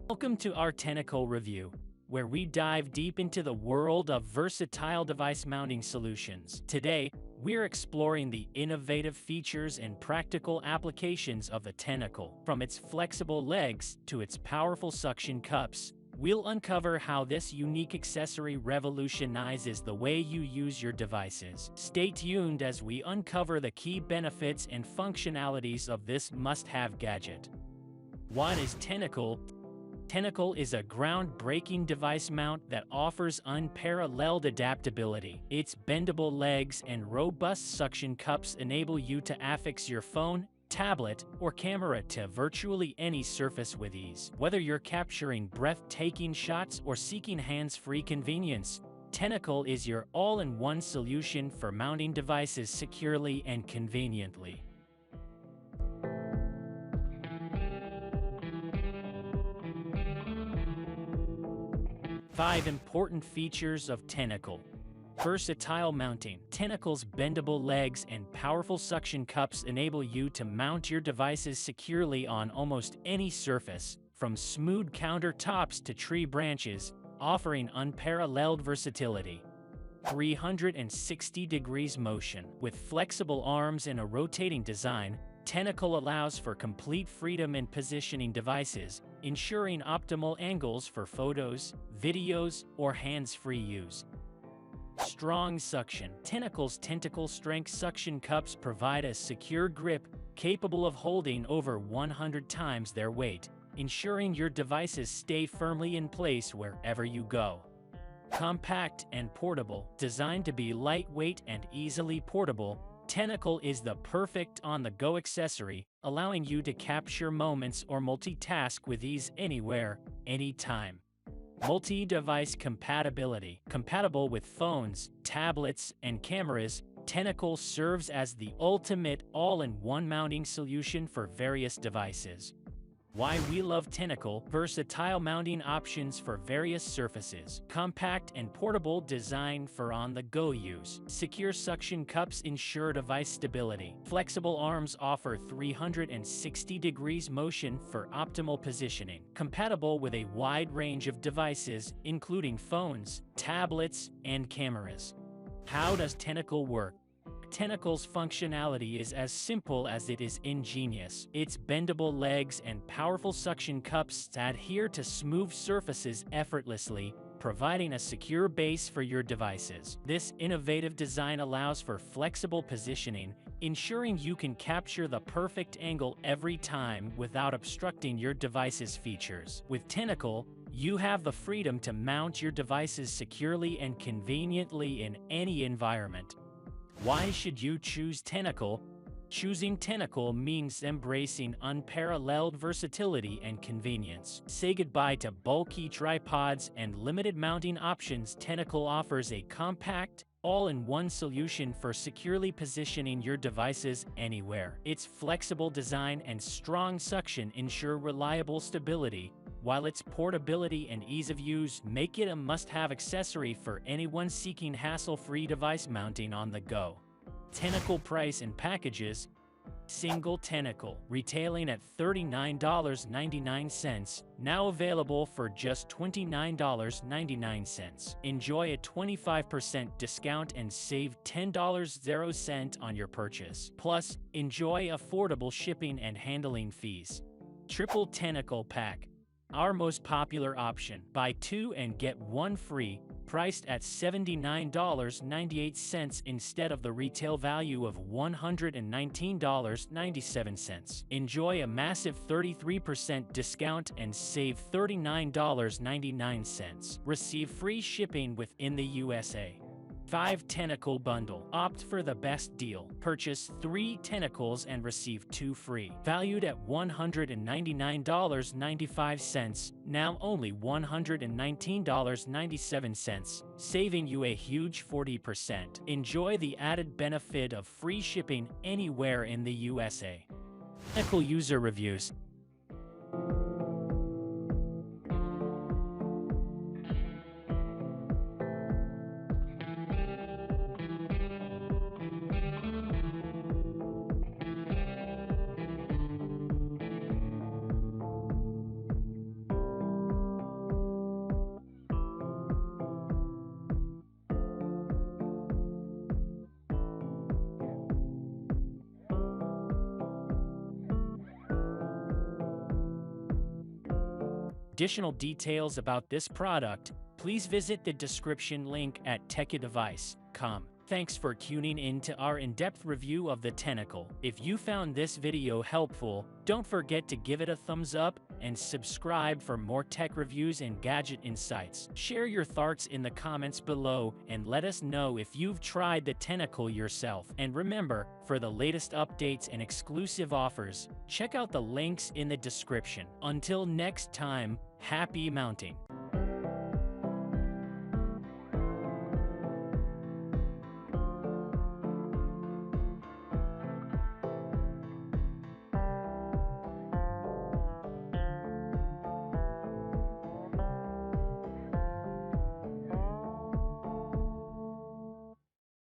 Welcome to our Tenikle review, where we dive deep into the world of versatile device mounting solutions. Today, we're exploring the innovative features and practical applications of the Tenikle. From its flexible legs to its powerful suction cups, we'll uncover how this unique accessory revolutionizes the way you use your devices. Stay tuned as we uncover the key benefits and functionalities of this must-have gadget. What is Tenikle? Tenikle is a groundbreaking device mount that offers unparalleled adaptability. Its bendable legs and robust suction cups enable you to affix your phone, tablet, or camera to virtually any surface with ease. Whether you're capturing breathtaking shots or seeking hands-free convenience, Tenikle is your all-in-one solution for mounting devices securely and conveniently. 5 important features of Tenikle. Versatile mounting. Tenikle's bendable legs and powerful suction cups enable you to mount your devices securely on almost any surface, from smooth countertops to tree branches, offering unparalleled versatility. 360 degrees motion. With flexible arms and a rotating design, Tenikle allows for complete freedom in positioning devices, ensuring optimal angles for photos, videos, or hands-free use. Strong suction. Tenikle's tentacle strength suction cups provide a secure grip capable of holding over 100 times their weight, ensuring your devices stay firmly in place wherever you go. Compact and portable. Designed to be lightweight and easily portable, Tenikle is the perfect on-the-go accessory, allowing you to capture moments or multitask with ease anywhere, anytime. Multi-device compatibility. Compatible with phones, tablets, and cameras, Tenikle serves as the ultimate all-in-one mounting solution for various devices. Why we love Tenikle: versatile mounting options for various surfaces, compact and portable design for on-the-go use, secure suction cups ensure device stability, flexible arms offer 360 degrees motion for optimal positioning, compatible with a wide range of devices, including phones, tablets, and cameras. How does Tenikle work? Tenikle's functionality is as simple as it is ingenious. Its bendable legs and powerful suction cups adhere to smooth surfaces effortlessly, providing a secure base for your devices. This innovative design allows for flexible positioning, ensuring you can capture the perfect angle every time without obstructing your device's features. With Tenikle, you have the freedom to mount your devices securely and conveniently in any environment. Why should you choose Tenikle? Choosing Tenikle means embracing unparalleled versatility and convenience. Say goodbye to bulky tripods and limited mounting options. Tenikle offers a compact, all-in-one solution for securely positioning your devices anywhere. Its flexible design and strong suction ensure reliable stability, while its portability and ease of use make it a must-have accessory for anyone seeking hassle-free device mounting on the go. Tenikle price and packages. Single Tenikle, retailing at $39.99, now available for just $29.99. Enjoy a 25% discount and save $10.00 on your purchase. Plus, enjoy affordable shipping and handling fees. Triple Tenikle Pack, our most popular option. Buy 2 and get 1 free, priced at $79.98 instead of the retail value of $119.97. Enjoy a massive 33% discount and save $39.99. Receive free shipping within the USA. 5 Tenikle Bundle. Opt for the best deal. Purchase 3 Tenikles and receive 2 free. Valued at $199.95, now only $119.97, saving you a huge 40%. Enjoy the added benefit of free shipping anywhere in the USA. Tenikle user reviews. additional details about this product, please visit the description link at techidevice.com. Thanks for tuning in to our in-depth review of the Tenikle. If you found this video helpful, don't forget to give it a thumbs up and subscribe for more tech reviews and gadget insights. Share your thoughts in the comments below and let us know if you've tried the Tenikle yourself. And remember, for the latest updates and exclusive offers, check out the links in the description. Until next time, happy mounting!